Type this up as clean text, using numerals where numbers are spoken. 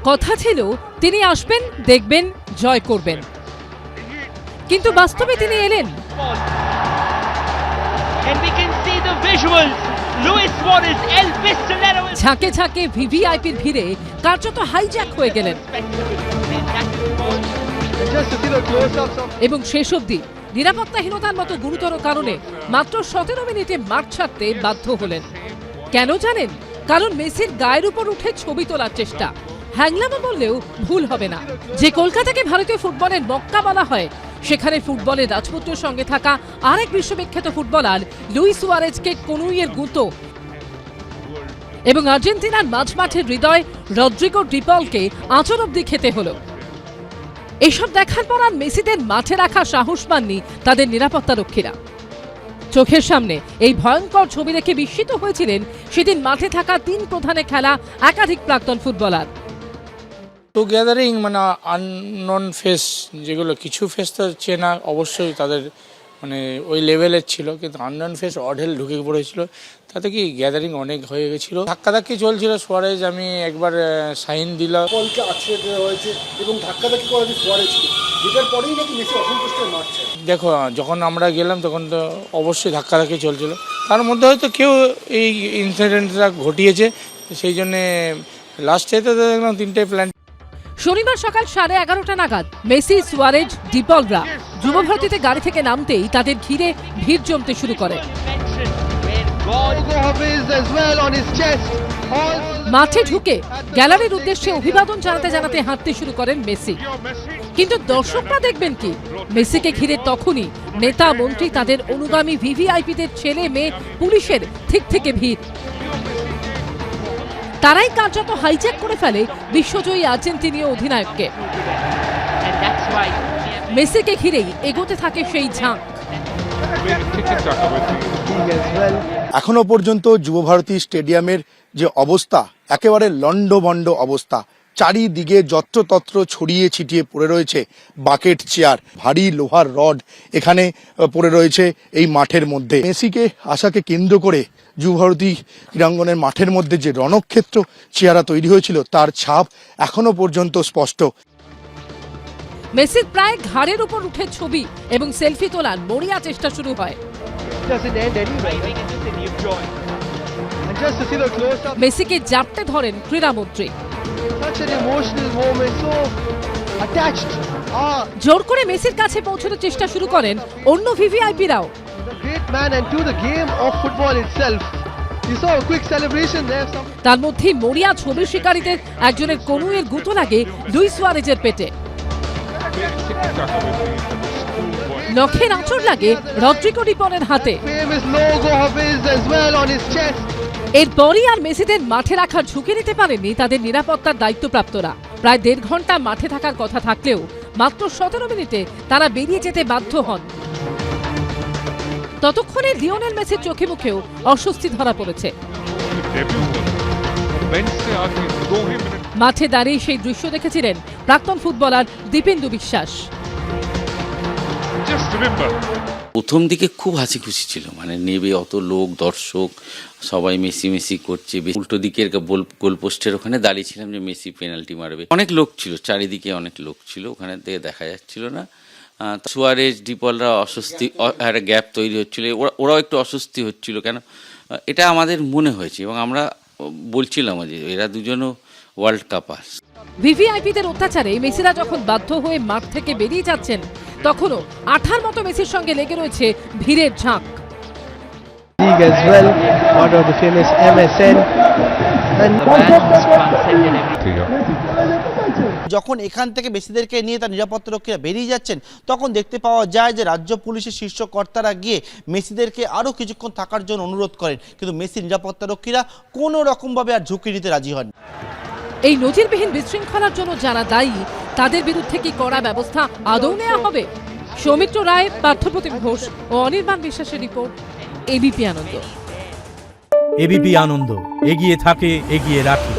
কথা ছিল তিনি আসবেন, দেখবেন, জয় করবেন, কিন্তু বাস্তবে তিনি এলেন। ঝাঁকে ঝাঁকে ভিভিআইপির ভিড়ে কার্যত হাইজ্যাক হয়ে গেলেন এবং শেষ অবধি নিরাপত্তাহীনতার মতো গুরুতর কারণে মাত্র 17 মিনিটে মাঠ ছাড়তে বাধ্য হলেন। কেন জানেন? কারণ মেসির গায়ের উপর উঠে ছবি তোলার চেষ্টা। হ্যাংলামো বললেও ভুল হবে না। যে কলকাতাকে ভারতীয় ফুটবলের মক্কা বলা হয়, সেখানে ফুটবলের রাজপুত্রের সঙ্গে থাকা আরেক বিশ্ববিখ্যাত ফুটবলার লুইস সুয়ারেজকে কনুইয়ের গুঁতো এবং আর্জেন্টিনার মাঝমাঠের হৃদয় রদ্রিগো ডি পলকে আঁচড় অবধি খেতে হলো। এসব দেখার পর আর মেসিদের মাঠে রাখা সাহস পাননি তাদের নিরাপত্তারক্ষীরা। চোখের সামনে এই ভয়ঙ্কর ছবি দেখে বিস্মিত হয়েছিলেন সেদিন মাঠে থাকা 3 প্রধানে খেলা একাধিক প্রাক্তন ফুটবলার। তো গ্যাদারিং মানে আননোন ফেস, যেগুলো কিছু ফেস তো চেনা অবশ্যই তাদের মানে ওই লেভেলের ছিল, কিন্তু আননোন ফেস অঢেল ঢুকে পড়েছিল। তাতে কি গ্যাদারিং অনেক হয়ে গেছিলো, ধাক্কাধাক্কি চলছিল। সুয়ারেজ আমি একবার সাইন দিলাম, বলকে আছড়ে দেওয়া হয়েছে এবং ধাক্কাধাক্কি করা হয়েছে সুয়ারেজকে, যেটার পরেই নাকি মেসি অসন্তুষ্ট মারছে। দেখো, যখন আমরা গেলাম তখন তো অবশ্যই ধাক্কাধাক্কি চলছিল, তার মধ্যে হয়তো কেউ এই ইনসিডেন্টটা ঘটিয়েছে, সেই জন্যে লাস্টে তো দেখলাম 3টে প্ল্যান। শনিবার সকাল 11:30 নাগাদ মেসি, সুয়ারেজ, ডিপলরা যুবভারতীতে গাড়ি থেকে নামতেই তাদের ঘিরে ভিড় জমতে শুরু করে। মাঠে ঢুকে গ্যালারির উদ্দেশ্যে অভিবাদন জানাতে জানাতে হাঁটতে শুরু করেন মেসি। কিন্তু দর্শকরা দেখবেন কি? মেসিকে ঘিরে তখনই নেতা, মন্ত্রী, তাদের অনুগামী ভিভিআইপিদের ছেলে মেয়ে, পুলিশের ঠিক থেকে ভিড়। তারাই কার্যত হাইজ্যাক করে ফেলে বিশ্বজয়ী আর্জেন্টিনীয় অধিনায়ককে। মেসিকে ঘিরেই এগোতে থাকে সেই ঝাঁক। এখনো পর্যন্ত যুবভারতী স্টেডিয়ামের যে অবস্থা, একেবারে লন্ডভন্ড অবস্থা। চারিদিকে যত্রতত্র ছড়িয়ে ছিটিয়ে পড়ে রয়েছে বাকেট চেয়ার, ভারী লোহার রড এখানে পড়ে রয়েছে এই মাঠের মধ্যে। মেসিকে আশাকে কেন্দ্র করে যুবভারতী ক্রীড়াঙ্গনের মাঠের মধ্যে যে রণক্ষেত্র চেহারা তৈরি হয়েছিল, তার ছাপ এখনো পর্যন্ত স্পষ্ট। মেসির প্রায় ঘাড়ের উপর উঠে ছবি এবং সেলফি তোলার মরিয়া চেষ্টা শুরু হয়। মেসিকে জাপটে ধরেন ক্রীড়ামন্ত্রী। জোর করে মেসির কাছে পৌঁছানোর চেষ্টা শুরু করেন অন্য ভিভিআইপিরাও। তার মধ্যে মরিয়া ছবি শিকারীদের একজনের কনুইয়ের গুঁতো লাগে লুইস সুয়ারেজের পেটে। নখের আঁচড় লাগে রদ্রিগো ডি পলের হাতে। এরপরই আর মেসিদের মাঠে রাখার ঝুঁকি নিতে পারেননি তাদের নিরাপত্তার দায়িত্বপ্রাপ্তরা। প্রায় 1.5 ঘন্টা মাঠে থাকার কথা থাকলেও মাত্র 17 মিনিটে তারা বেরিয়ে যেতে বাধ্য হন। ততক্ষণে লিওনেল মেসির চোখে মুখেও অস্বস্তি ধরা পড়েছে। মাঠে দাঁড়িয়ে সেই দৃশ্য দেখেছিলেন প্রাক্তন ফুটবলার দীপেন্দু বিশ্বাস। প্রথম দিকে খুব হাসি খুশি ছিল, মানে নেবে অত লোক, দর্শক সবাই মেসি মেসি করছে। উল্টো দিকের গোলপোস্টের ওখানে দাঁড়িয়েছিলাম যে মেসি পেনাল্টি মারবে। অনেক লোক ছিল, চারিদিকে অনেক লোক ছিল, ওখানে থেকে দেখা যাচ্ছিল না। সুয়ারেজ, ডিপলরা অস্বস্তি, একটা গ্যাপ তৈরি হচ্ছিল, ওরাও একটু অস্বস্তি হচ্ছিল। কেন এটা আমাদের মনে হয়েছে এবং আমরা বলছিলাম যে এরা দুজনও ওয়ার্ল্ড কাপার। ভিভিআইপিদের অত্যাচারে মেসিরা যখন বাধ্য হয়ে মাঠ থেকে বেরিয়ে যাচ্ছেন, তখনও আঠার মতো মেসির সঙ্গে লেগে রয়েছে ভিড়ের ঝাঁক। যখন এখান থেকে মেসিদেরকে নিয়ে তার নিরাপত্তারক্ষীরা বেরিয়ে যাচ্ছেন, তখন দেখতে পাওয়া যায় যে রাজ্য পুলিশের শীর্ষ কর্তারা গিয়ে মেসিদেরকে আরও কিছুক্ষণ থাকার জন্য অনুরোধ করেন, কিন্তু মেসির নিরাপত্তারক্ষীরা কোনো রকমভাবে আর ঝুঁকি নিতে রাজি হন। এই নজিরবিহীন বিশৃঙ্খলার জন্য যারা দায়ী, তাদের বিরুদ্ধে কি কড়া ব্যবস্থা আদৌ নেওয়া হবে? সৌমিত্র রায়, পার্থপ্রতিম ঘোষ ও অনির্বাণ বিশ্বাসের রিপোর্ট, এবিপি আনন্দ। এবিপি আনন্দ, এগিয়ে থাকে, এগিয়ে রাখে।